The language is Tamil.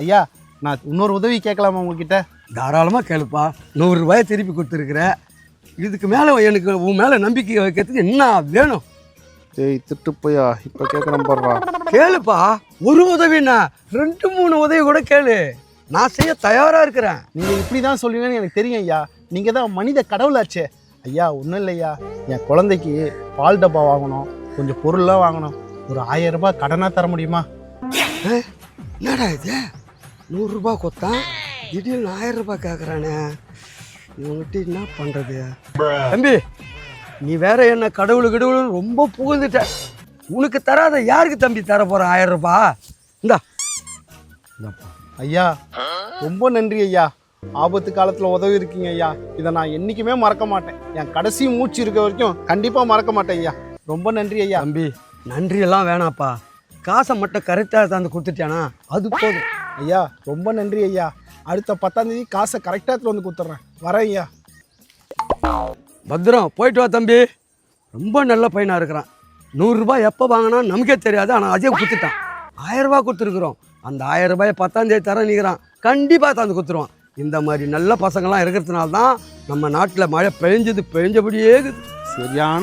ஐயா நான் இன்னொரு உதவி கேட்கலாமா உங்ககிட்ட? தாராளமாக கேளுப்பா. 100 ரூபாயை திருப்பி கொடுத்துருக்குற. இதுக்கு மேலே எனக்கு உன் மேலே நம்பிக்கை வைக்கிறதுக்கு என்ன வேணும்? ஏய் திட்டு போயா இப்போ கேட்குறேன் போடுறா. கேளுப்பா. ஒரு உதவிண்ணா 2-3 உதவி கூட கேளு. நான் செய்ய தயாராக இருக்கிறேன். நீங்கள் இப்படி தான் சொல்லுவீங்கன்னு எனக்கு தெரியும் ஐயா. நீங்கள் தான் மனித கடவுளாச்சே. ஐயா ஒன்றும் இல்லையா, என் குழந்தைக்கு பால் டப்பா வாங்கணும், கொஞ்சம் பொருள்லாம் வாங்கணும். ஒரு 1000 ரூபாய் கடனாக தர முடியுமா? என்னடா இது 100 ரூபாய் கொத்தான், திடீர்னு 1000 ரூபாய் கேட்குறானே. இவங்ககிட்ட என்ன பண்ணுறது? தம்பி நீ வேற என்ன கடவுள் ரொம்ப புகழ்ந்துட்ட. உனக்கு தராத யாருக்கு தம்பி தர போகிற 1000 ரூபாய்? இந்தா. ஐயா ரொம்ப நன்றி ஐயா. ஆபத்து காலத்தில் உதவி இருக்கீங்க ஐயா. இதை நான் என்றைக்குமே மறக்க மாட்டேன். என் கடைசி மூச்சு இருக்க வரைக்கும் கண்டிப்பாக மறக்க மாட்டேன் ஐயா. ரொம்ப நன்றி ஐயா. தம்பி நன்றியெல்லாம் வேணாப்பா. காசை மட்டும் கரெக்டாக தந்து கொடுத்துட்டானா அது போதும். ஐயா ரொம்ப நன்றி ஐயா. அடுத்த 10ஆம் தேதி காசை கரெக்டாக வந்து கொடுத்துட்றேன். வரேன் ஐயா. பத்திரம் போயிட்டு வா தம்பி. ரொம்ப நல்ல பையனாக இருக்கிறான். 100 ரூபாய் எப்போ வாங்கினா நமக்கே தெரியாது, ஆனால் அதே கொடுத்துட்டான். 1000 ரூபாய் கொடுத்துருக்குறோம். அந்த 1000 ரூபாயை 10ஆம் தேதி தர நிற்கிறான். கண்டிப்பாக தந்து கொடுத்துருவான். இந்த மாதிரி நல்ல பசங்கள்லாம் இருக்கிறதுனால தான் நம்ம நாட்டில் மழை பெஞ்சபடியே இருக்குது. சரியான